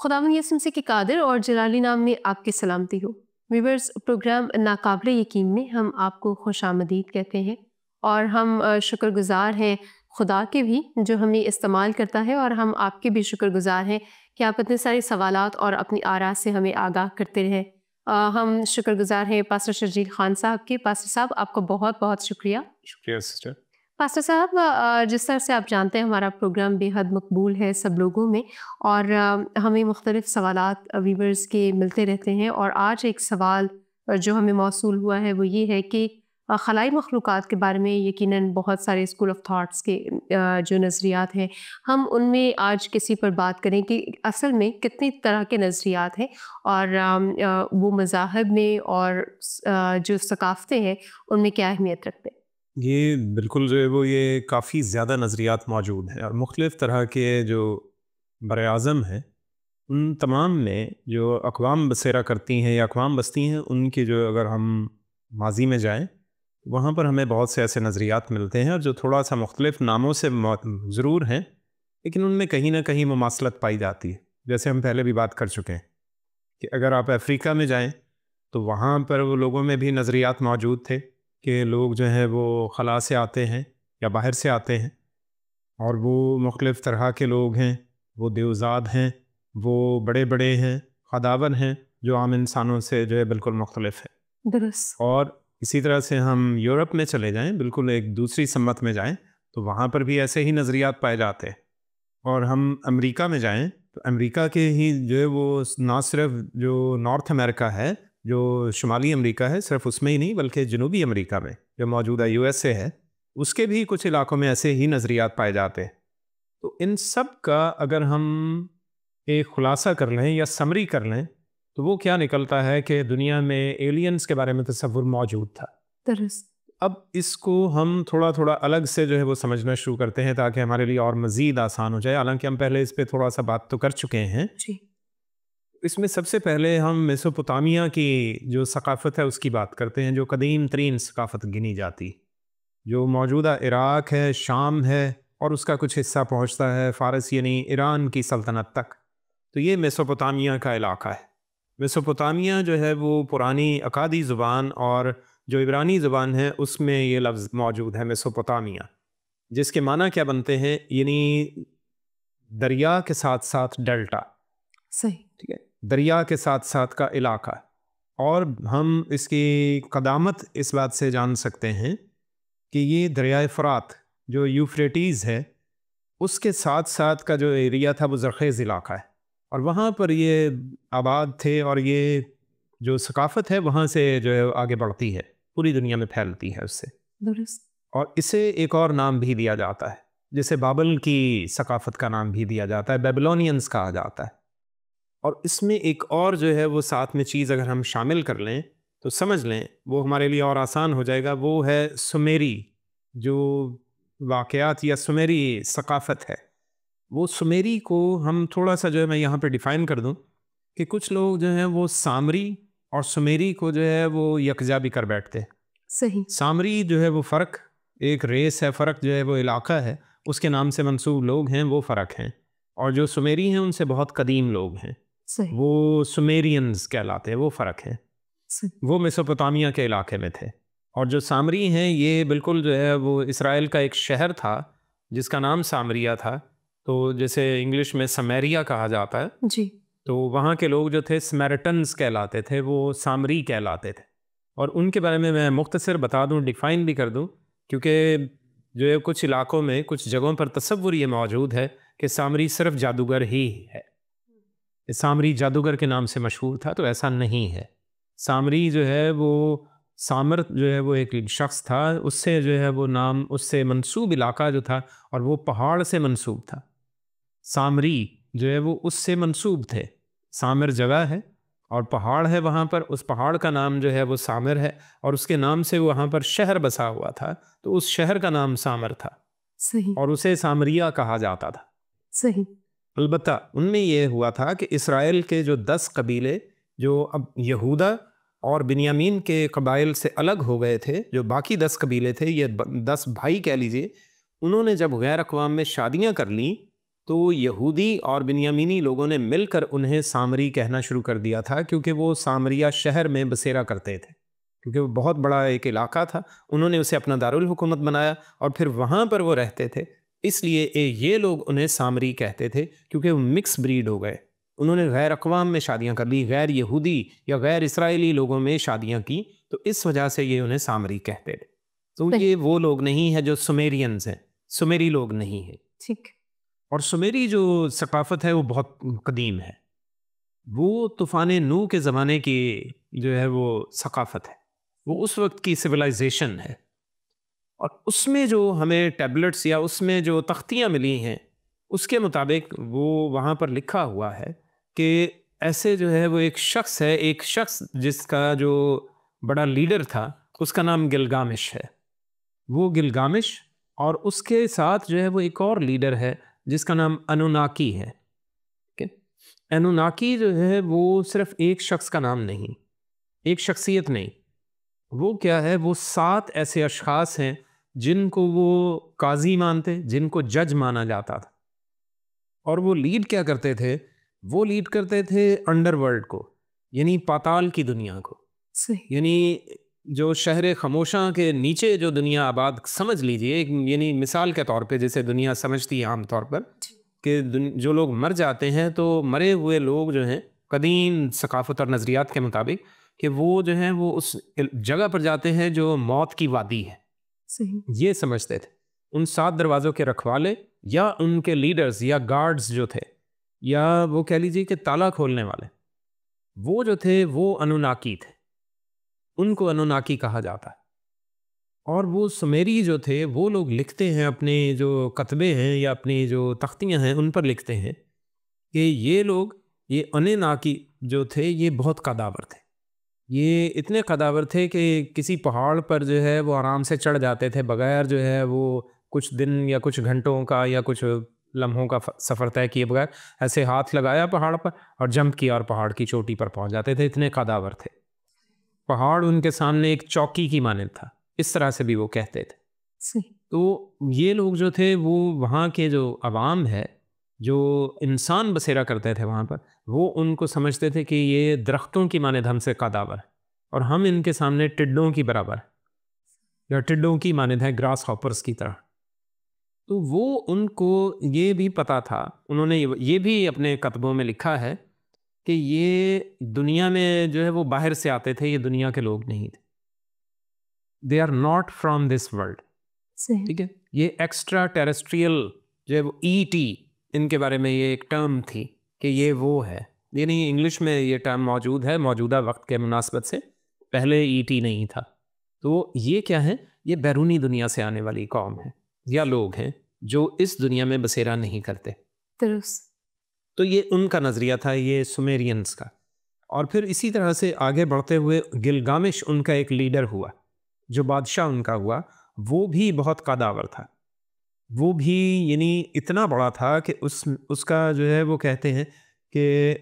خداوند یسوع مسیح کے قادر اور جلالی نام میں آپ کی سلامتی ہو۔ ویورز، پروگرام ناقابل یقین میں ہم آپ کو خوش آمدید کہتے ہیں، اور ہم شکر گزار ہیں خدا کے بھی جو ہمیں استعمال کرتا ہے، اور ہم آپ کے بھی شکر گزار ہیں کہ آپ اتنے سارے سوالات اور اپنی آراء سے ہمیں آگاہ کرتے رہیں۔ ہم شکر گزار ہیں پاسٹر شرجیل خان صاحب کے۔ پاسٹر صاحب، آپ کو بہت بہت شکریہ۔ شکریہ سسٹر۔ پاسٹر صاحب، جس طرح سے آپ جانتے ہیں ہمارا پروگرام بے حد مقبول ہے سب لوگوں میں، اور ہمیں مختلف سوالات ویورز کے ملتے رہتے ہیں، اور آج ایک سوال جو ہمیں موصول ہوا ہے وہ یہ ہے کہ خلائی مخلوقات کے بارے میں یقیناً بہت سارے اسکول آف تھاٹس کے جو نظریات ہیں، ہم ان میں آج کسی پر بات کریں کہ اصل میں کتنی طرح کے نظریات ہیں، اور وہ مذاہب میں اور جو ثقافتیں ہیں ان میں کیا اہمیت رکھتے ہیں۔ یہ بالکل جو ہے وہ یہ کافی زیادہ نظریات موجود ہیں، اور مختلف طرح کے جو بر اعظم ہیں ان تمام میں جو اقوام بسیرا کرتی ہیں یا اقوام بستی ہیں، ان کی جو اگر ہم ماضی میں جائیں وہاں پر ہمیں بہت سے ایسے نظریات ملتے ہیں، اور جو تھوڑا سا مختلف ناموں سے ضرور ہیں، لیکن ان میں کہیں نہ کہیں مماثلت پائی جاتی ہے۔ جیسے ہم پہلے بھی بات کر چکے ہیں کہ اگر آپ افریقہ میں جائیں تو وہاں پر وہ لوگوں میں بھی نظریات موجود تھے کہ لوگ جو ہیں وہ خلا سے آتے ہیں یا باہر سے آتے ہیں، اور وہ مختلف طرح کے لوگ ہیں، وہ دیوزاد ہیں، وہ بڑے بڑے ہیں، خداون ہیں، جو عام انسانوں سے جو ہے بالکل مختلف ہے۔ درست۔ اور اسی طرح سے ہم یورپ میں چلے جائیں، بالکل ایک دوسری سمت میں جائیں تو وہاں پر بھی ایسے ہی نظریات پائے جاتے ہیں، اور ہم امریکہ میں جائیں تو امریکہ کے ہی جو ہے وہ نہ صرف جو نارتھ امریکہ ہے، جو شمالی امریکہ ہے، صرف اس میں ہی نہیں بلکہ جنوبی امریکہ میں جو موجودہ یو ایس اے ہے، اس کے بھی کچھ علاقوں میں ایسے ہی نظریات پائے جاتے ہیں۔ تو ان سب کا اگر ہم ایک خلاصہ کر لیں یا سمری کر لیں تو وہ کیا نکلتا ہے کہ دنیا میں ایلینز کے بارے میں تصور موجود تھا۔ درست۔ اب اس کو ہم تھوڑا تھوڑا الگ سے جو ہے وہ سمجھنا شروع کرتے ہیں تاکہ ہمارے لیے اور مزید آسان ہو جائے، حالانکہ ہم پہلے اس پہ تھوڑا سا بات تو کر چکے ہیں۔ جی۔ اس میں سب سے پہلے ہم میسوپوٹامیہ کی جو ثقافت ہے اس کی بات کرتے ہیں، جو قدیم ترین ثقافت گنی جاتی، جو موجودہ عراق ہے، شام ہے، اور اس کا کچھ حصہ پہنچتا ہے فارس یعنی ایران کی سلطنت تک۔ تو یہ میسوپوٹامیہ کا علاقہ ہے۔ میسوپوٹامیہ جو ہے وہ پرانی اکادی زبان اور جو عبرانی زبان ہے اس میں یہ لفظ موجود ہے میسوپوٹامیہ، جس کے معنی کیا بنتے ہیں، یعنی دریا کے ساتھ ساتھ ڈیلٹا۔ صحیح۔ ٹھیک ہے، دریا کے ساتھ ساتھ کا علاقہ۔ اور ہم اس کی قدامت اس بات سے جان سکتے ہیں کہ یہ دریائے فرات جو یوفریٹیز ہے اس کے ساتھ ساتھ کا جو ایریا تھا وہ زرخیز علاقہ ہے، اور وہاں پر یہ آباد تھے، اور یہ جو ثقافت ہے وہاں سے جو ہے آگے بڑھتی ہے، پوری دنیا میں پھیلتی ہے اس سے۔ درست۔ اور اسے ایک اور نام بھی دیا جاتا ہے، جسے بابل کی ثقافت کا نام بھی دیا جاتا ہے، بیبلونینز کہا جاتا ہے۔ اور اس میں ایک اور جو ہے وہ ساتھ میں چیز اگر ہم شامل کر لیں تو سمجھ لیں وہ ہمارے لیے اور آسان ہو جائے گا، وہ ہے سمیری جو واقعات یا سمیری ثقافت ہے۔ وہ سمیری کو ہم تھوڑا سا جو ہے میں یہاں پہ ڈیفائن کر دوں کہ کچھ لوگ جو ہیں وہ سامری اور سمیری کو جو ہے وہ یکجا بھی کر بیٹھتے ہیں۔ صحیح۔ سامری جو ہے وہ فرق ایک ریس ہے، فرق جو ہے وہ علاقہ ہے، اس کے نام سے منسوب لوگ ہیں، وہ فرق ہیں، اور جو سمیری ہیں ان سے بہت قدیم لوگ ہیں، صحیح۔ وہ سمیرینز کہلاتے ہیں، وہ فرق ہیں۔ صحیح۔ وہ میسوپوٹامیہ کے علاقے میں تھے، اور جو سامری ہیں یہ بالکل جو ہے وہ اسرائیل کا ایک شہر تھا جس کا نام سامریہ تھا، تو جیسے انگلش میں سمیریا کہا جاتا ہے، جی۔ تو وہاں کے لوگ جو تھے سمیرٹنز کہلاتے تھے، وہ سامری کہلاتے تھے۔ اور ان کے بارے میں مختصر بتا دوں، ڈیفائن بھی کر دوں، کیونکہ جو ہے کچھ علاقوں میں کچھ جگہوں پر تصور یہ موجود ہے کہ سامری صرف جادوگر ہی ہے، سامری جادوگر کے نام سے مشہور تھا، تو ایسا نہیں ہے۔ سامری جو ہے وہ سامر جو ہے وہ ایک شخص تھا، اس سے جو ہے وہ نام، اس سے منسوب علاقہ جو تھا، اور وہ پہاڑ سے منسوب تھا۔ سامری جو ہے وہ اس سے منسوب تھے، سامر جگہ ہے اور پہاڑ ہے وہاں پر، اس پہاڑ کا نام جو ہے وہ سامر ہے، اور اس کے نام سے وہاں پر شہر بسا ہوا تھا، تو اس شہر کا نام سامر تھا، صحیح۔ اور اسے سامریہ کہا جاتا تھا۔ صحیح۔ البتہ ان میں یہ ہوا تھا کہ اسرائیل کے جو 10 قبیلے جو اب یہودا اور بنیامین کے قبائل سے الگ ہو گئے تھے، جو باقی 10 قبیلے تھے، یہ 10 بھائی کہہ لیجئے، انہوں نے جب غیر اقوام میں شادیاں کر لیں تو یہودی اور بنیامینی لوگوں نے مل کر انہیں سامری کہنا شروع کر دیا تھا، کیونکہ وہ سامریہ شہر میں بسیرا کرتے تھے، کیونکہ وہ بہت بڑا ایک علاقہ تھا، انہوں نے اسے اپنا دارالحکومت بنایا اور پھر وہاں پر وہ رہتے تھے، اس لیے یہ لوگ انہیں سامری کہتے تھے، کیونکہ وہ مکس بریڈ ہو گئے، انہوں نے غیر اقوام میں شادیاں کر لی، غیر یہودی یا غیر اسرائیلی لوگوں میں شادیاں کی، تو اس وجہ سے یہ انہیں سامری کہتے تھے۔ تو یہ وہ لوگ نہیں ہیں جو سمیرینز ہیں، سمیری لوگ نہیں ہیں۔ ٹھیک۔ اور سمیری جو ثقافت ہے وہ بہت قدیم ہے، وہ طوفان نوح کے زمانے کی جو ہے وہ ثقافت ہے، وہ اس وقت کی سویلائزیشن ہے، اور اس میں جو ہمیں ٹیبلٹس یا اس میں جو تختیاں ملی ہیں اس کے مطابق وہ وہاں پر لکھا ہوا ہے کہ ایسے جو ہے وہ ایک شخص ہے، ایک شخص جس کا جو بڑا لیڈر تھا اس کا نام گلگامش ہے، وہ گلگامش، اور اس کے ساتھ جو ہے وہ ایک اور لیڈر ہے جس کا نام انوناکی ہے۔ انوناکی جو ہے وہ صرف ایک شخص کا نام نہیں، ایک شخصیت نہیں، وہ کیا ہے، وہ 7 ایسے اشخاص ہیں جن کو وہ قاضی مانتے، جن کو جج مانا جاتا تھا، اور وہ لیڈ کیا کرتے تھے، وہ لیڈ کرتے تھے انڈر ورلڈ کو، یعنی پاتال کی دنیا کو، صحیح۔ یعنی جو شہر خموشاں کے نیچے جو دنیا آباد، سمجھ لیجئے، یعنی مثال کے طور پہ جیسے دنیا سمجھتی ہے عام طور پر کہ جو لوگ مر جاتے ہیں تو مرے ہوئے لوگ جو ہیں قدیم ثقافت اور نظریات کے مطابق کہ وہ جو ہیں وہ اس جگہ پر جاتے ہیں جو موت کی وادی ہے، صحیح۔ یہ سمجھتے تھے۔ ان 7 دروازوں کے رکھوالے یا ان کے لیڈرز یا گارڈز جو تھے، یا وہ کہہ لیجیے کہ تالا کھولنے والے، وہ جو تھے وہ انوناکی تھے، ان کو انوناکی کہا جاتا ہے۔ اور وہ سمیری جو تھے وہ لوگ لکھتے ہیں، اپنے جو کتبے ہیں یا اپنی جو تختیاں ہیں ان پر لکھتے ہیں کہ یہ لوگ، یہ انوناکی جو تھے یہ بہت قداور تھے، یہ اتنے قداور تھے کہ کسی پہاڑ پر جو ہے وہ آرام سے چڑھ جاتے تھے، بغیر جو ہے وہ کچھ دن یا کچھ گھنٹوں کا یا کچھ لمحوں کا سفر طے کیے بغیر ایسے ہاتھ لگایا پہاڑ پر اور جمپ کیا اور پہاڑ کی چوٹی پر پہنچ جاتے تھے، اتنے قداور تھے۔ پہاڑ ان کے سامنے ایک چوکی کی مانند تھا، اس طرح سے بھی وہ کہتے تھے۔ صحیح۔ تو یہ لوگ جو تھے وہ وہاں کے جو عوام ہے، جو انسان بسیرا کرتے تھے وہاں پر، وہ ان کو سمجھتے تھے کہ یہ درختوں کی مانند ہم سے قداور ہے، اور ہم ان کے سامنے ٹڈوں کی برابر ہے، یا ٹڈوں کی مانند ہے، گراس ہاپرز کی طرح۔ تو وہ ان کو یہ بھی پتا تھا، انہوں نے یہ بھی اپنے کتبوں میں لکھا ہے کہ یہ دنیا میں جو ہے وہ باہر سے آتے تھے، یہ دنیا کے لوگ نہیں تھے، they are not from this world. صحیح۔ ٹھیک ہے، یہ ایکسٹرا ٹیریسٹریل جو ہے وہ ای ٹی، ان کے بارے میں یہ ایک ٹرم تھی کہ یہ وہ ہے، یعنی انگلش میں یہ ٹرم موجود ہے موجودہ وقت کے مناسبت سے، پہلے ای ٹی نہیں تھا۔ تو یہ کیا ہے، یہ بیرونی دنیا سے آنے والی قوم ہے یا لوگ ہیں جو اس دنیا میں بسیرا نہیں کرتے۔ درست۔ تو یہ ان کا نظریہ تھا، یہ سمیرینز کا۔ اور پھر اسی طرح سے آگے بڑھتے ہوئے گلگامش ان کا ایک لیڈر ہوا، جو بادشاہ ان کا ہوا، وہ بھی بہت قداور تھا، وہ بھی یعنی اتنا بڑا تھا کہ اس کا جو ہے وہ کہتے ہیں کہ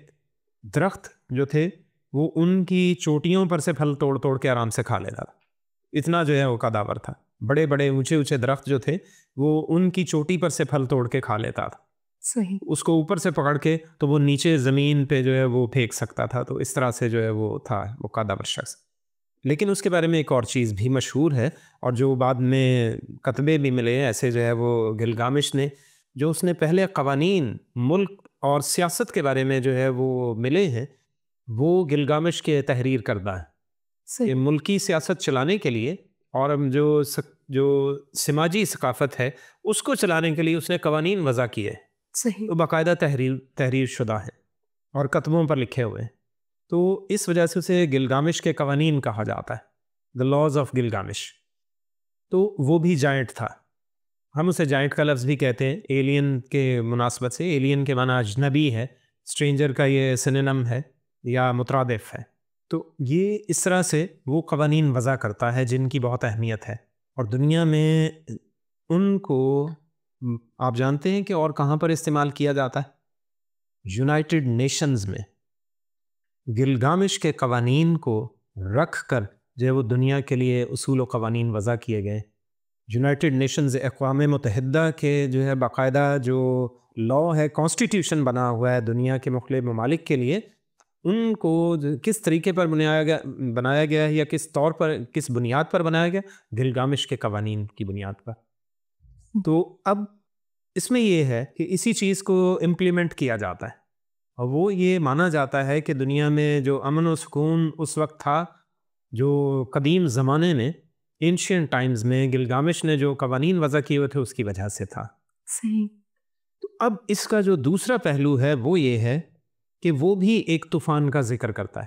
درخت جو تھے وہ ان کی چوٹیوں پر سے پھل توڑ توڑ کے آرام سے کھا لیتا تھا، اتنا جو ہے وہ قداور تھا۔ بڑے بڑے اونچے اونچے درخت جو تھے وہ ان کی چوٹی پر سے پھل توڑ کے کھا لیتا تھا، صحیح۔ اس کو اوپر سے پکڑ کے تو وہ نیچے زمین پہ جو ہے وہ پھینک سکتا تھا، تو اس طرح سے جو ہے وہ تھا، وہ قداور شخص۔ لیکن اس کے بارے میں ایک اور چیز بھی مشہور ہے، اور جو بعد میں کتبے بھی ملے ایسے جو ہے وہ گلگامش نے، جو اس نے پہلے قوانین ملک اور سیاست کے بارے میں جو ہے وہ ملے ہیں، وہ گلگامش کے تحریر کردہ ہیں کہ صحیح۔ ملکی سیاست چلانے کے لیے اور جو سماجی ثقافت ہے اس کو چلانے کے لیے اس نے قوانین وضع کیے، صحیح۔ تو باقاعدہ تحریر شدہ ہیں اور کتبوں پر لکھے ہوئے ہیں، تو اس وجہ سے اسے گلگامش کے قوانین کہا جاتا ہے، دا لاز آف گلگامش۔ تو وہ بھی جائنٹ تھا، ہم اسے جائنٹ کا لفظ بھی کہتے ہیں ایلین کے مناسبت سے، ایلین کے معنی اجنبی ہے، اسٹرینجر کا یہ سنونم ہے یا مترادف ہے۔ تو یہ اس طرح سے وہ قوانین وضع کرتا ہے جن کی بہت اہمیت ہے، اور دنیا میں ان کو آپ جانتے ہیں کہ اور کہاں پر استعمال کیا جاتا ہے؟ یونائٹڈ نیشنز میں گلگامش کے قوانین کو رکھ کر جو ہے وہ دنیا کے لیے اصول و قوانین وضع کیے گئے۔ یونائٹڈ نیشنز اقوام متحدہ کے جو ہے باقاعدہ جو لا ہے، کانسٹیٹیوشن بنا ہوا ہے دنیا کے مختلف ممالک کے لیے، ان کو کس طریقے پر بنایا گیا ہے یا کس طور پر، کس بنیاد پر بنایا گیا؟ گلگامش کے قوانین کی بنیاد پر. تو اب اس میں یہ ہے کہ اسی چیز کو امپلیمنٹ کیا جاتا ہے، اور وہ یہ مانا جاتا ہے کہ دنیا میں جو امن و سکون اس وقت تھا، جو قدیم زمانے میں، اینشینٹ ٹائمز میں گلگامش نے جو قوانین وضع کیے ہوئے تھے اس کی وجہ سے تھا. صحیح. تو اب اس کا جو دوسرا پہلو ہے وہ یہ ہے کہ وہ بھی ایک طوفان کا ذکر کرتا ہے.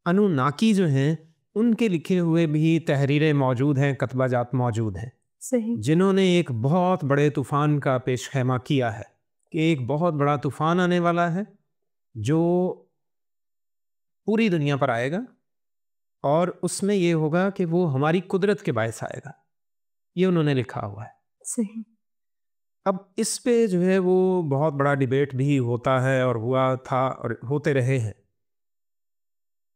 انوناکی جو ہیں ان کے لکھے ہوئے بھی تحریریں موجود ہیں، کتبہ جات موجود ہیں، صحیح. جنہوں نے ایک بہت بڑے طوفان کا پیش خیمہ کیا ہے کہ ایک بہت بڑا طوفان آنے والا ہے جو پوری دنیا پر آئے گا، اور اس میں یہ ہوگا کہ وہ ہماری قدرت کے باعث آئے گا. یہ انہوں نے لکھا ہوا ہے. صحیح. اب اس پہ جو ہے وہ بہت بڑا ڈیبیٹ بھی ہوتا ہے اور ہوا تھا اور ہوتے رہے ہیں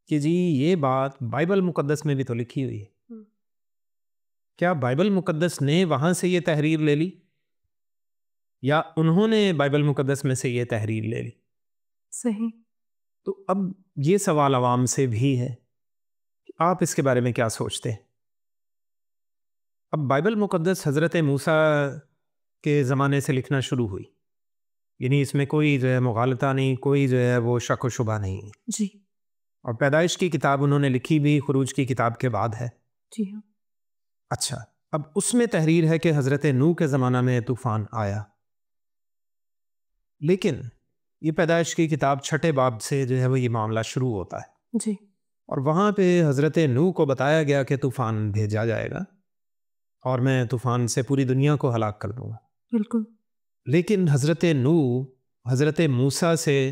کہ جی یہ بات بائبل مقدس میں بھی تو لکھی ہوئی ہے. کیا بائبل مقدس نے وہاں سے یہ تحریر لے لی یا انہوں نے بائبل مقدس میں سے یہ تحریر لے لی؟ صحیح. تو اب یہ سوال عوام سے بھی ہے کہ آپ اس کے بارے میں کیا سوچتے ہیں؟ اب بائبل مقدس حضرت موسیٰ کے زمانے سے لکھنا شروع ہوئی، یعنی اس میں کوئی جو ہے مغالطہ نہیں، کوئی جو ہے وہ شک و شبہ نہیں. جی. اور پیدائش کی کتاب انہوں نے لکھی بھی خروج کی کتاب کے بعد ہے. جی ہاں. اچھا، اب اس میں تحریر ہے کہ حضرت نوح کے زمانہ میں طوفان آیا، لیکن یہ پیدائش کی کتاب 6 باب سے جو ہے وہ یہ معاملہ شروع ہوتا ہے. جی. اور وہاں پہ حضرت نوح کو بتایا گیا کہ طوفان بھیجا جائے گا اور میں طوفان سے پوری دنیا کو ہلاک کر دوں گا. بالکل. لیکن حضرت نوح حضرت موسیٰ سے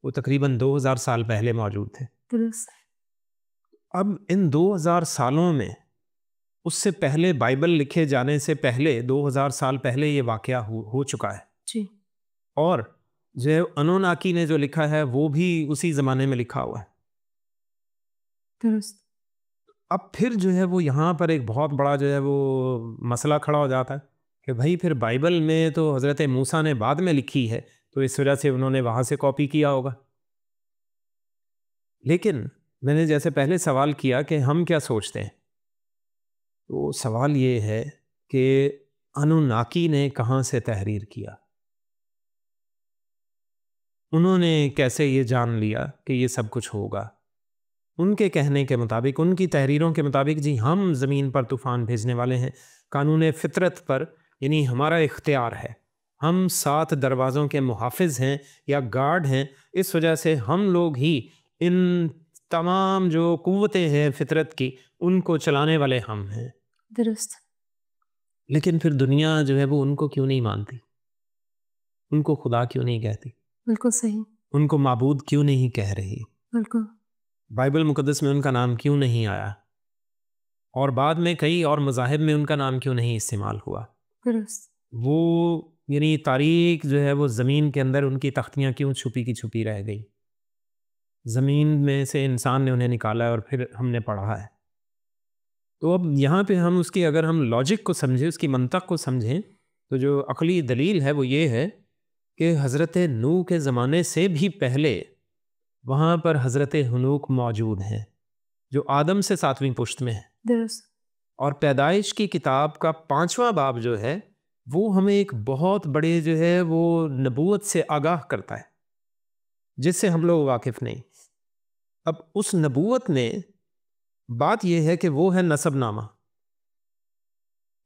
وہ تقریباً 2000 سال پہلے موجود تھے. درست. اب ان 2000 سالوں میں اس سے پہلے بائبل لکھے جانے سے پہلے 2000 سال پہلے یہ واقعہ ہو چکا ہے. جی. اور جو انوناکی نے جو لکھا ہے وہ بھی اسی زمانے میں لکھا ہوا ہے. درست. اب پھر جو ہے وہ یہاں پر ایک بہت بڑا جو ہے وہ مسئلہ کھڑا ہو جاتا ہے کہ بھائی پھر بائبل میں تو حضرت موسیٰ نے بعد میں لکھی ہے تو اس وجہ سے انہوں نے وہاں سے کاپی کیا ہوگا. لیکن میں نے جیسے پہلے سوال کیا کہ ہم کیا سوچتے ہیں، تو سوال یہ ہے کہ انوناکی نے کہاں سے تحریر کیا، انہوں نے کیسے یہ جان لیا کہ یہ سب کچھ ہوگا. ان کے کہنے کے مطابق، ان کی تحریروں کے مطابق، جی ہم زمین پر طوفان بھیجنے والے ہیں، قانون فطرت پر، یعنی ہمارا اختیار ہے، ہم 7 دروازوں کے محافظ ہیں یا گارڈ ہیں، اس وجہ سے ہم لوگ ہی ان تمام جو قوتیں ہیں فطرت کی ان کو چلانے والے ہم ہیں. درست. لیکن پھر دنیا جو ہے وہ ان کو کیوں نہیں مانتی، ان کو خدا کیوں نہیں کہتی، بالکل صحیح، ان کو معبود کیوں نہیں کہہ رہی، بالکل بائبل مقدس میں ان کا نام کیوں نہیں آیا، اور بعد میں کئی اور مذاہب میں ان کا نام کیوں نہیں استعمال ہوا. درست. وہ یعنی تاریخ جو ہے وہ زمین کے اندر ان کی تختیاں کیوں چھپی کی چھپی رہ گئی، زمین میں سے انسان نے انہیں نکالا ہے اور پھر ہم نے پڑھا ہے. تو اب یہاں پہ ہم اس کی اگر ہم لاجک کو سمجھیں، اس کی منطق کو سمجھیں، تو جو عقلی دلیل ہے وہ یہ ہے کہ حضرت نوح کے زمانے سے بھی پہلے وہاں پر حضرت ہنوک موجود ہیں جو آدم سے 7ویں پشت میں ہیں. درست. اور پیدائش کی کتاب کا 5واں باب جو ہے وہ ہمیں ایک بہت بڑے جو ہے وہ نبوت سے آگاہ کرتا ہے جس سے ہم لوگ واقف نہیں. اب اس نبوت میں بات یہ ہے کہ وہ ہے نسب نامہ.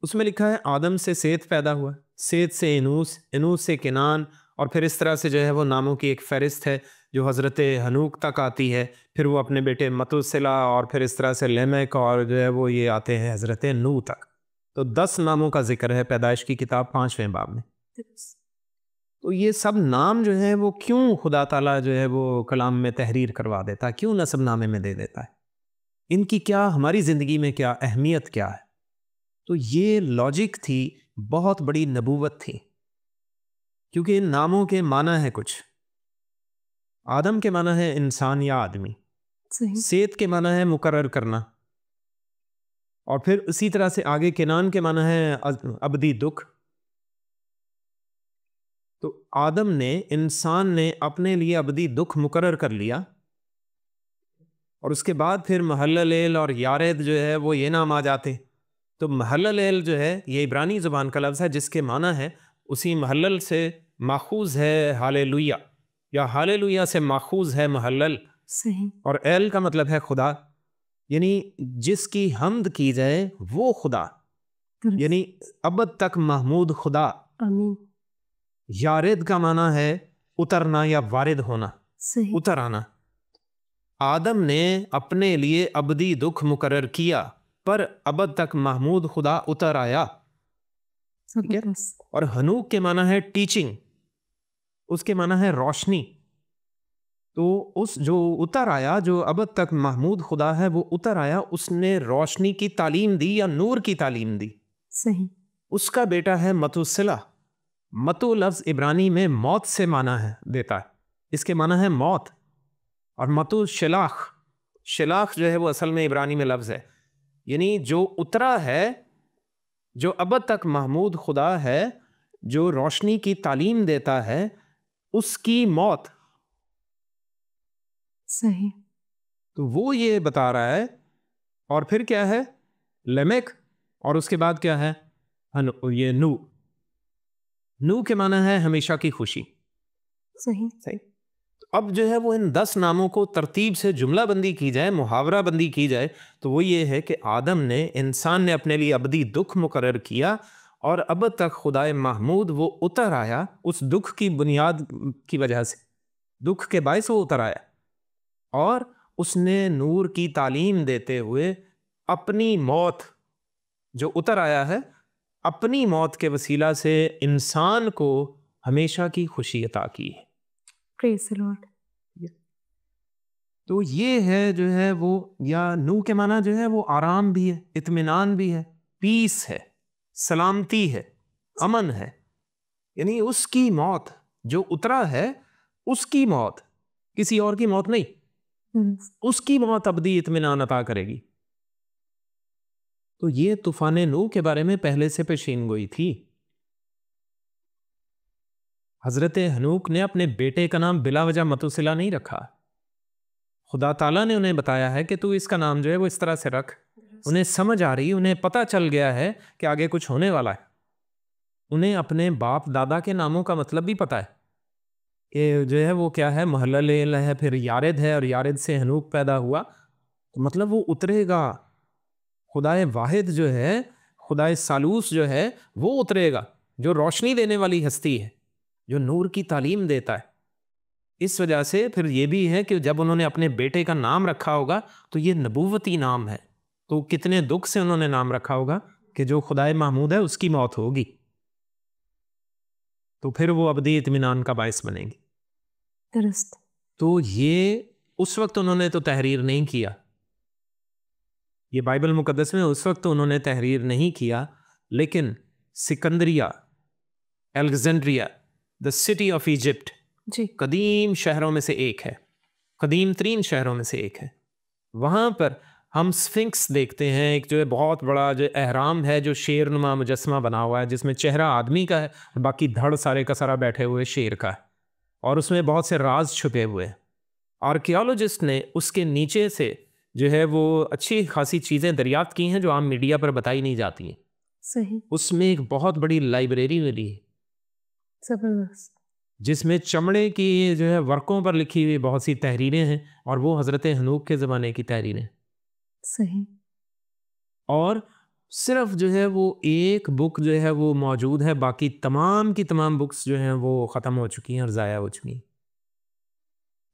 اس میں لکھا ہے آدم سے سیت پیدا ہوا، سیت سے انوس، انوس سے کنان، اور پھر اس طرح سے جو ہے وہ ناموں کی ایک فہرست ہے جو حضرت ہنوک تک آتی ہے. پھر وہ اپنے بیٹے متوسلا اور پھر اس طرح سے لیمک اور جو ہے وہ یہ آتے ہیں حضرت نوح تک. تو 10 ناموں کا ذکر ہے پیدائش کی کتاب 5ویں باب میں. تو یہ سب نام جو ہے وہ کیوں خدا تعالیٰ جو ہے وہ کلام میں تحریر کروا دیتا ہے، کیوں نسب نامے میں دے دیتا ہے، ان کی کیا ہماری زندگی میں کیا اہمیت کیا ہے؟ تو یہ لاجک تھی، بہت بڑی نبوت تھی، کیونکہ ان ناموں کے معنی ہے کچھ. آدم کے معنی ہے انسان یا آدمی، صحیح. سیت کے معنی ہے مقرر کرنا، اور پھر اسی طرح سے آگے کنان کے معنی ہے ابدی دکھ. تو آدم نے، انسان نے اپنے لیے ابدی دکھ مقرر کر لیا، اور اس کے بعد پھر محللیل اور یارد جو ہے وہ یہ نام آ جاتے. تو محللیل جو ہے یہ عبرانی زبان کا لفظ ہے جس کے معنی ہے، اسی محلل سے ماخوذ ہے ہاللویہ، یا ہاللویہ سے ماخوذ ہے محلل. صحیح. اور ایل کا مطلب ہے خدا، یعنی جس کی حمد کی جائے وہ خدا، یعنی ابد تک محمود خدا. آمین. یارد کا معنی ہے اترنا یا وارد ہونا، صحیح. اتر آنا. آدم نے اپنے لیے ابدی دکھ مقرر کیا، پر ابد تک محمود خدا اتر آیا. ٹھیک ہے. اور ہنوک کے معنی ہے ٹیچنگ، اس کے معنی ہے روشنی. تو اس جو اتر آیا، جو ابد تک محمود خدا ہے، وہ اتر آیا، اس نے روشنی کی تعلیم دی یا نور کی تعلیم دی. صحیح. اس کا بیٹا ہے متوسلہ. متو لفظ عبرانی میں موت سے معنی ہے دیتا ہے، اس کے معنی ہے موت. اور متو شلاخ، شلاخ جو ہے وہ اصل میں عبرانی میں لفظ ہے، یعنی جو اترا ہے، جو ابد تک محمود خدا ہے، جو روشنی کی تعلیم دیتا ہے، اس کی موت. صحیح. تو وہ یہ بتا رہا ہے. اور پھر کیا ہے؟ لیمک. اور اس کے بعد کیا ہے؟ یہ نو. نو کے معنی ہے ہمیشہ کی خوشی. صحیح. صحیح. اب جو ہے وہ ان 10 ناموں کو ترتیب سے جملہ بندی کی جائے، محاورہ بندی کی جائے، تو وہ یہ ہے کہ آدم نے، انسان نے اپنے لیے ابدی دکھ مقرر کیا، اور اب تک خدائے محمود وہ اتر آیا. اس دکھ کی بنیاد کی وجہ سے، دکھ کے باعث وہ اتر آیا، اور اس نے نور کی تعلیم دیتے ہوئے اپنی موت، جو اتر آیا ہے، اپنی موت کے وسیلہ سے انسان کو ہمیشہ کی خوشی عطا کی ہے. Praise the Lord. تو یہ ہے جو ہے وہ، یا نو کے معنی جو ہے وہ آرام بھی ہے، اطمینان بھی ہے، پیس ہے، سلامتی ہے، امن ہے. یعنی اس کی موت جو اترا ہے، اس کی موت، کسی اور کی موت نہیں، اس کی موت ابدی اطمینان عطا کرے گی. تو یہ طوفان نوح کے بارے میں پہلے سے پیشین گوئی تھی. حضرت ہنوک نے اپنے بیٹے کا نام بلا وجہ متوسلہ نہیں رکھا. خدا تعالیٰ نے انہیں بتایا ہے کہ تو اس کا نام جو ہے وہ اس طرح سے رکھ. انہیں سمجھ آ رہی، انہیں پتہ چل گیا ہے کہ آگے کچھ ہونے والا ہے. انہیں اپنے باپ دادا کے ناموں کا مطلب بھی پتہ ہے کہ جو ہے وہ کیا ہے، محللیل ہے، پھر یارد ہے، اور یارد سے ہنوک پیدا ہوا. تو مطلب وہ اترے گا. خدائے واحد جو ہے، خدائے ثالوث جو ہے، وہ اترے گا، جو روشنی دینے والی ہستی ہے، جو نور کی تعلیم دیتا ہے. اس وجہ سے پھر یہ بھی ہے کہ جب انہوں نے اپنے بیٹے کا نام رکھا ہوگا تو یہ نبوتی نام ہے. تو کتنے دکھ سے انہوں نے نام رکھا ہوگا کہ جو خدائے محمود ہے اس کی موت ہوگی، تو پھر وہ ابدی اطمینان کا باعث بنے گی. درست. تو یہ اس وقت انہوں نے تو تحریر نہیں کیا، یہ بائبل مقدس میں اس وقت تو انہوں نے تحریر نہیں کیا، لیکن سکندریہ، Alexandria, the city of Egypt, جی، قدیم شہروں میں سے ایک ہے، قدیم ترین شہروں میں سے ایک ہے. وہاں پر ہم سفنکس دیکھتے ہیں، ایک جو ہے بہت بڑا جو اہرام ہے، جو شیر نما مجسمہ بنا ہوا ہے، جس میں چہرہ آدمی کا ہے اور باقی دھڑ سارے کا سارا بیٹھے ہوئے شیر کا ہے، اور اس میں بہت سے راز چھپے ہوئے ہیں. آرکیالوجسٹ نے اس کے نیچے سے جو ہے وہ اچھی خاصی چیزیں دریافت کی ہیں جو عام میڈیا پر بتائی نہیں جاتی ہیں. صحیح. اس میں ایک بہت بڑی لائبریری ملی ہے، زبردست، جس میں چمڑے کی جو ہے ورقوں پر لکھی ہوئی بہت سی تحریریں ہیں، اور وہ حضرت ہنوک کے زمانے کی تحریریں. صحیح. اور صرف جو ہے وہ ایک بک جو ہے وہ موجود ہے، باقی تمام کی تمام بکس جو ہیں وہ ختم ہو چکی ہیں اور ضائع ہو چکی ہیں.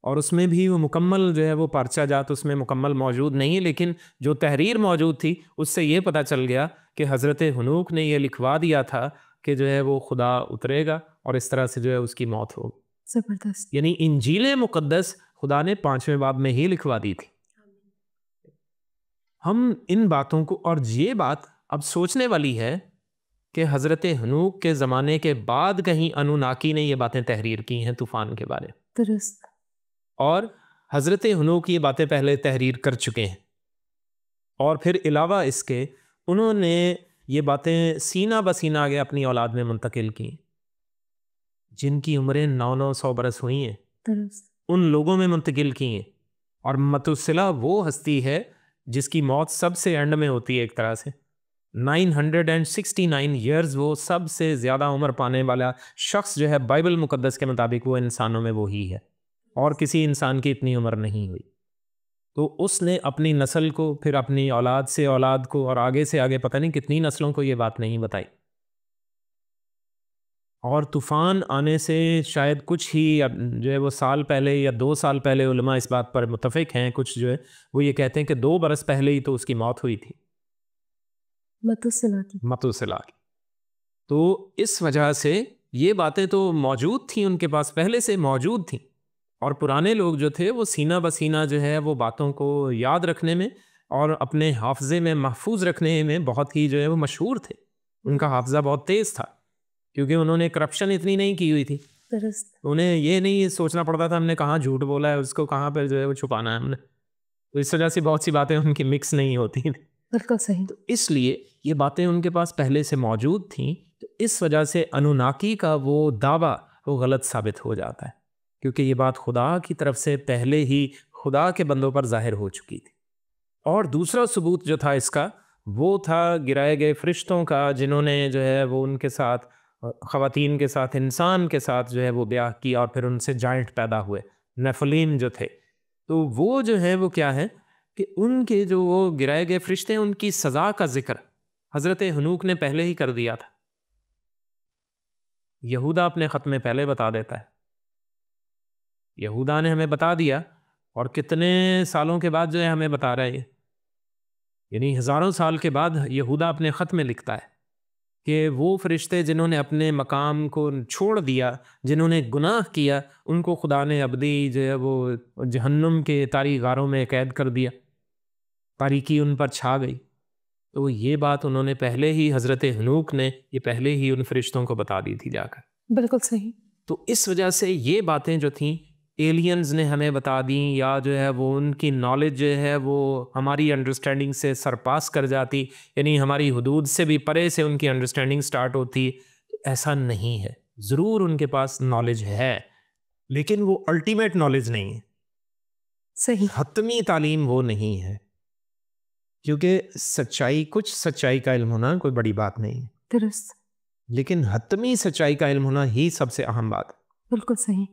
اور اس میں بھی وہ مکمل جو ہے وہ پرچہ جات اس میں مکمل موجود نہیں، لیکن جو تحریر موجود تھی اس سے یہ پتہ چل گیا کہ حضرت ہنوک نے یہ لکھوا دیا تھا کہ جو ہے وہ خدا اترے گا اور اس طرح سے جو ہے اس کی موت ہوگی. زبردست. یعنی انجیل مقدس خدا نے 5ویں باب میں ہی لکھوا دی تھی. ہم ان باتوں کو، اور یہ بات اب سوچنے والی ہے کہ حضرت ہنوک کے زمانے کے بعد کہیں انوناکی نے یہ باتیں تحریر کی ہیں طوفان کے بارے میں، درست. اور حضرت ہنوک یہ باتیں پہلے تحریر کر چکے ہیں. اور پھر علاوہ اس کے انہوں نے یہ باتیں سینہ بسینہ آگے اپنی اولاد میں منتقل کی، جن کی عمریں 900 برس ہوئی ہیں ان لوگوں میں منتقل کی ہیں. اور متوسلہ وہ ہستی ہے جس کی موت سب سے اینڈ میں ہوتی ہے ایک طرح سے. 969 ایئرز وہ سب سے زیادہ عمر پانے والا شخص جو ہے بائبل مقدس کے مطابق وہ انسانوں میں وہی ہے، اور کسی انسان کی اتنی عمر نہیں ہوئی. تو اس نے اپنی نسل کو، پھر اپنی اولاد سے اولاد کو، اور آگے سے آگے پتہ نہیں کتنی نسلوں کو یہ بات نہیں بتائی. اور طوفان آنے سے شاید کچھ ہی جو ہے وہ سال پہلے یا 2 سال پہلے علماء اس بات پر متفق ہیں، کچھ جو ہے وہ یہ کہتے ہیں کہ 2 برس پہلے ہی تو اس کی موت ہوئی تھی متوسلہ کی. تو اس وجہ سے یہ باتیں تو موجود تھیں، ان کے پاس پہلے سے موجود تھیں، اور پرانے لوگ جو تھے وہ سینہ بسینہ جو ہے وہ باتوں کو یاد رکھنے میں اور اپنے حافظے میں محفوظ رکھنے میں بہت ہی جو ہے وہ مشہور تھے. ان کا حافظہ بہت تیز تھا کیونکہ انہوں نے کرپشن اتنی نہیں کی ہوئی تھی. انہیں یہ نہیں سوچنا پڑتا تھا ہم نے کہاں جھوٹ بولا ہے، اس کو کہاں پہ جو ہے وہ چھپانا ہے ہم نے. تو اس وجہ سے بہت سی باتیں ان کی مکس نہیں ہوتی. بالکل صحیح. تو اس لیے یہ باتیں ان کے پاس پہلے سے موجود تھیں. تو اس وجہ سے انوناکی کا وہ دعویٰ وہ غلط ثابت ہو جاتا ہے، کیونکہ یہ بات خدا کی طرف سے پہلے ہی خدا کے بندوں پر ظاہر ہو چکی تھی. اور دوسرا ثبوت جو تھا اس کا وہ تھا گرائے گئے فرشتوں کا، جنہوں نے جو ہے وہ ان کے ساتھ، خواتین کے ساتھ، انسان کے ساتھ جو ہے وہ بیاہ کیا، اور پھر ان سے جائنٹ پیدا ہوئے، نیفلیم جو تھے. تو وہ جو ہے وہ کیا ہے کہ ان کے جو وہ گرائے گئے فرشتے ہیں ان کی سزا کا ذکر حضرت ہنوک نے پہلے ہی کر دیا تھا. یہودا اپنے خط میں پہلے بتا دیتا ہے، یہودا نے ہمیں بتا دیا، اور کتنے سالوں کے بعد جو ہے ہمیں بتا رہا ہے یہ، یعنی ہزاروں سال کے بعد یہودا اپنے خط میں لکھتا ہے کہ وہ فرشتے جنہوں نے اپنے مقام کو چھوڑ دیا، جنہوں نے گناہ کیا، ان کو خدا نے ابدی جو ہے وہ جہنم کے تاریک غاروں میں قید کر دیا، تاریکی ان پر چھا گئی. تو یہ بات انہوں نے پہلے ہی، حضرت ہنوک نے یہ پہلے ہی ان فرشتوں کو بتا دی تھی جا کر. بالکل صحیح. تو اس وجہ سے یہ باتیں جو تھیں ایلینز نے ہمیں بتا دیں، یا جو ہے وہ ان کی نالج جو ہے وہ ہماری انڈرسٹینڈنگ سے سرپاس کر جاتی، یعنی ہماری حدود سے بھی پرے سے ان کی انڈرسٹینڈنگ سٹارٹ ہوتی. ایسا نہیں ہے، ضرور ان کے پاس نالج ہے، لیکن وہ الٹیمیٹ نالج نہیں ہے. صحیح. حتمی تعلیم وہ نہیں ہے، کیونکہ سچائی، کچھ سچائی کا علم ہونا کوئی بڑی بات نہیں ہے، درست، لیکن حتمی سچائی کا علم ہونا ہی سب سے اہم بات ہے. بالکل صحیح.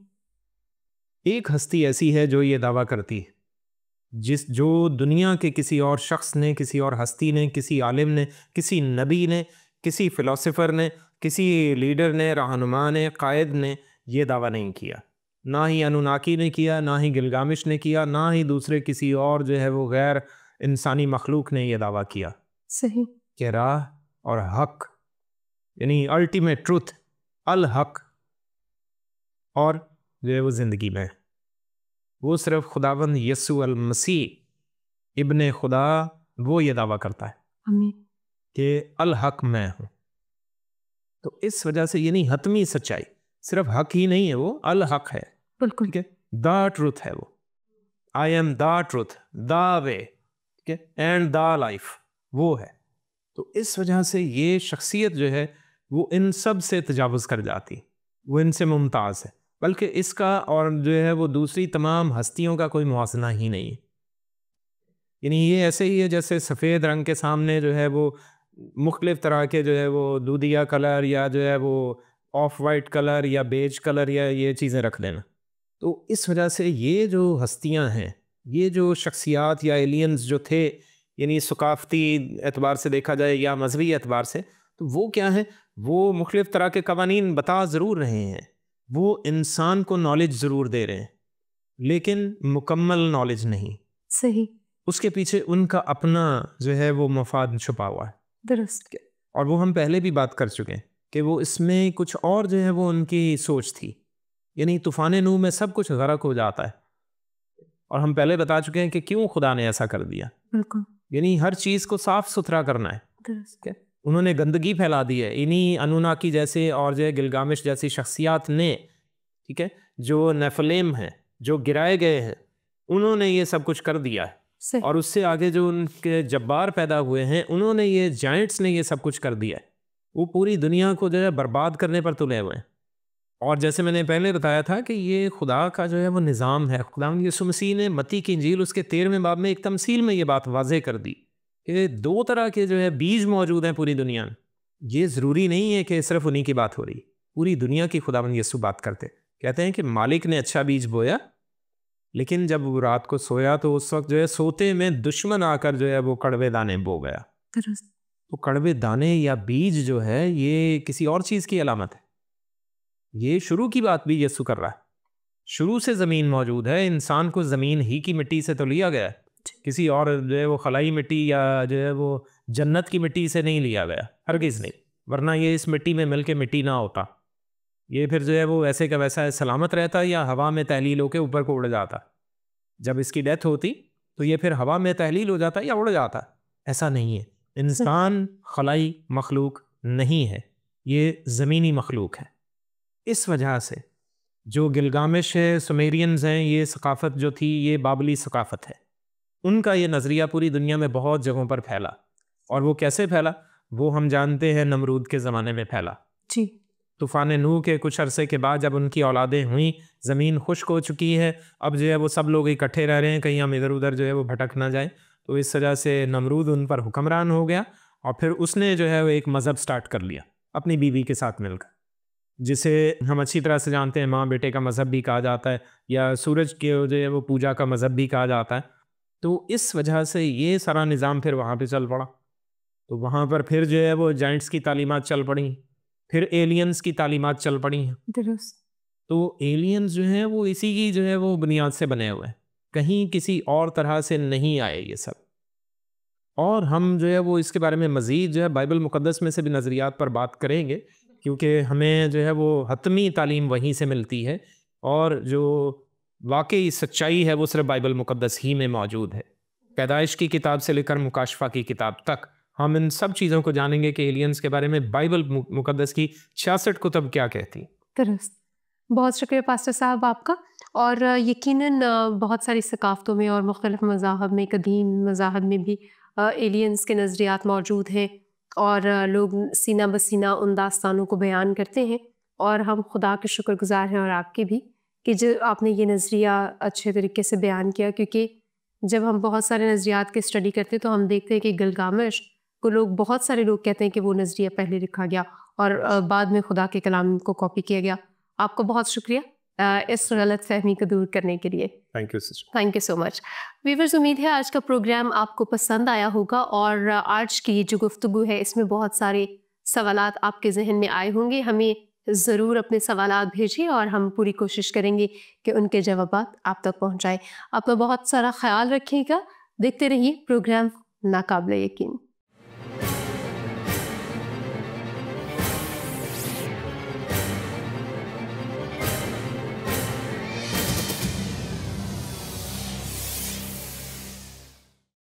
ایک ہستی ایسی ہے جو یہ دعویٰ کرتی ہے، جو دنیا کے کسی اور شخص نے، کسی اور ہستی نے، کسی عالم نے، کسی نبی نے، کسی فلسفر نے، کسی لیڈر نے، رہنما نے، قائد نے یہ دعویٰ نہیں کیا. نہ ہی انوناکی نے کیا، نہ ہی گلگامش نے کیا، نہ ہی دوسرے کسی اور جو ہے وہ غیر انسانی مخلوق نے یہ دعویٰ کیا. صحیح. کہ راہ اور حق، یعنی الٹیمیٹ ٹروتھ، الحق، اور جو ہے وہ زندگی میں وہ صرف خداوند یسوع المسیح ابن خدا وہ یہ دعویٰ کرتا ہے آمین کہ الحق میں ہوں. تو اس وجہ سے یعنی حتمی سچائی صرف حق ہی نہیں ہے، وہ الحق ہے. بالکل. ٹھیک ہے، دا ٹروتھ ہے وہ، آئی ایم دا ٹروتھ، دا وے، ٹھیک ہے، اینڈ دا لائف، وہ ہے. تو اس وجہ سے یہ شخصیت جو ہے وہ ان سب سے تجاوز کر جاتی، وہ ان سے ممتاز ہے، بلکہ اس کا اور جو ہے وہ دوسری تمام ہستیوں کا کوئی موازنہ ہی نہیں ہے. یعنی یہ ایسے ہی ہے جیسے سفید رنگ کے سامنے جو ہے وہ مختلف طرح کے جو ہے وہ دودھیا کلر، یا جو ہے وہ آف وائٹ کلر، یا بیج کلر، یا یہ چیزیں رکھ دینا. تو اس وجہ سے یہ جو ہستیاں ہیں، یہ جو شخصیات یا ایلینز جو تھے، یعنی ثقافتی اعتبار سے دیکھا جائے یا مذہبی اعتبار سے، تو وہ کیا ہے، وہ مختلف طرح کے قوانین بتا ضرور رہے ہیں، وہ انسان کو نالج ضرور دے رہے ہیں، لیکن مکمل نالج نہیں. صحیح. اس کے پیچھے ان کا اپنا جو ہے وہ مفاد چھپا ہوا ہے. درست. اور وہ ہم پہلے بھی بات کر چکے ہیں کہ وہ اس میں کچھ اور جو ہے وہ ان کی سوچ تھی. یعنی طوفان نوح میں سب کچھ غرق ہو جاتا ہے، اور ہم پہلے بتا چکے ہیں کہ کیوں خدا نے ایسا کر دیا. بالکل. یعنی ہر چیز کو صاف ستھرا کرنا ہے. درست. انہوں نے گندگی پھیلا دی ہے، انہی انوناکی جیسے اور جو گلگامش جیسی شخصیات نے، ٹھیک ہے، جو نیفلیم ہیں، جو گرائے گئے ہیں، انہوں نے یہ سب کچھ کر دیا ہے. صحیح. اور اس سے آگے جو ان کے جبار پیدا ہوئے ہیں انہوں نے یہ جائنٹس نے یہ سب کچھ کر دیا ہے. وہ پوری دنیا کو جو ہے برباد کرنے پر تلے ہوئے ہیں. اور جیسے میں نے پہلے بتایا تھا کہ یہ خدا کا جو ہے وہ نظام ہے. خدا یسوع مسیح نے متی کی انجیل اس کے 13ویں باب میں ایک تمثیل میں یہ بات واضح کر دی کہ 2 طرح کے جو ہے بیج موجود ہیں پوری دنیا میں. یہ ضروری نہیں ہے کہ صرف انہی کی بات ہو رہی. پوری دنیا کی خداوند یسوع بات کرتے کہتے ہیں کہ مالک نے اچھا بیج بویا، لیکن جب وہ رات کو سویا تو اس وقت جو ہے سوتے میں دشمن آ کر جو ہے وہ کڑوے دانے بو گیا. تو کڑوے دانے یا بیج جو ہے یہ کسی اور چیز کی علامت ہے. یہ شروع کی بات بھی یسوع کر رہا ہے. شروع سے زمین موجود ہے. انسان کو زمین ہی کی مٹی سے تو لیا گیا ہے، کسی اور جو ہے وہ خلائی مٹی یا جو ہے وہ جنت کی مٹی سے نہیں لیا گیا، ہرگز نہیں. ورنہ یہ اس مٹی میں مل کے مٹی نہ ہوتا. یہ پھر جو ہے وہ ایسے کا ویسا سلامت رہتا یا ہوا میں تحلیل ہو کے اوپر کو اڑ جاتا. جب اس کی ڈیتھ ہوتی تو یہ پھر ہوا میں تحلیل ہو جاتا یا اڑ جاتا. ایسا نہیں ہے. انسان خلائی مخلوق نہیں ہے، یہ زمینی مخلوق ہے. اس وجہ سے جو گلگامش ہے، سمیرینز ہیں، یہ ثقافت جو تھی یہ بابلی ثقافت ہے. ان کا یہ نظریہ پوری دنیا میں بہت جگہوں پر پھیلا. اور وہ کیسے پھیلا وہ ہم جانتے ہیں. نمرود کے زمانے میں پھیلا. جی. طوفان نوح کے کچھ عرصے کے بعد جب ان کی اولادیں ہوئیں، زمین خشک ہو چکی ہے، اب جو ہے وہ سب لوگ اکٹھے رہ رہے ہیں کہیں ہم ادھر ادھر جو ہے وہ بھٹک نہ جائیں. تو اس وجہ سے نمرود ان پر حکمران ہو گیا اور پھر اس نے جو ہے وہ ایک مذہب سٹارٹ کر لیا اپنی بیوی کے ساتھ مل کر، جسے ہم اچھی طرح سے جانتے ہیں ماں بیٹے کا مذہب بھی کہا جاتا ہے، یا سورج کے جو ہے وہ پوجا کا مذہب بھی کہا جاتا ہے. تو اس وجہ سے یہ سارا نظام پھر وہاں پہ چل پڑا. تو وہاں پر پھر جو ہے وہ جائنٹس کی تعلیمات چل پڑیں، پھر ایلینز کی تعلیمات چل پڑی ہیں. درست. تو ایلینز جو ہیں وہ اسی کی جو ہے وہ بنیاد سے بنے ہوئے ہیں، کہیں کسی اور طرح سے نہیں آئے یہ سب. اور ہم جو ہے وہ اس کے بارے میں مزید جو ہے بائبل مقدس میں سے بھی نظریات پر بات کریں گے، کیونکہ ہمیں جو ہے وہ حتمی تعلیم وہیں سے ملتی ہے، اور جو واقعی سچائی ہے وہ صرف بائبل مقدس ہی میں موجود ہے. پیدائش کی کتاب سے لے کر مکاشفہ کی کتاب تک ہم ان سب چیزوں کو جانیں گے کہ ایلینز کے بارے میں بائبل مقدس کی 66 کتب کیا کہتی. درست. بہت شکریہ پاسٹر صاحب آپ کا. اور یقیناً بہت ساری ثقافتوں میں اور مختلف مذاہب میں، قدیم مذاہب میں بھی ایلینز کے نظریات موجود ہیں، اور لوگ سینہ بسینہ ان داستانوں کو بیان کرتے ہیں. اور ہم خدا کے شکر گزار ہیں، اور آپ کے بھی، کہ جو آپ نے یہ نظریہ اچھے طریقے سے بیان کیا. کیونکہ جب ہم بہت سارے نظریات کی اسٹڈی کرتے ہیں تو ہم دیکھتے ہیں کہ گلگامش کو بہت سارے لوگ کہتے ہیں کہ وہ نظریہ پہلے لکھا گیا اور بعد میں خدا کے کلام کو کاپی کیا گیا. آپ کو بہت شکریہ اس غلط فہمی کو دور کرنے کے لیے. Thank you so much. Viewers, امید ہے آج کا پروگرام آپ کو پسند آیا ہوگا، اور آج کی جو گفتگو ہے اس میں بہت سارے سوالات آپ کے ذہن میں آئے ہوں گے. ہمیں ضرور اپنے سوالات بھیجیے اور ہم پوری کوشش کریں گے کہ ان کے جوابات آپ تک پہنچائیں. اپنا بہت سارا خیال رکھیے گا. دیکھتے رہیے پروگرام ناقابل یقین.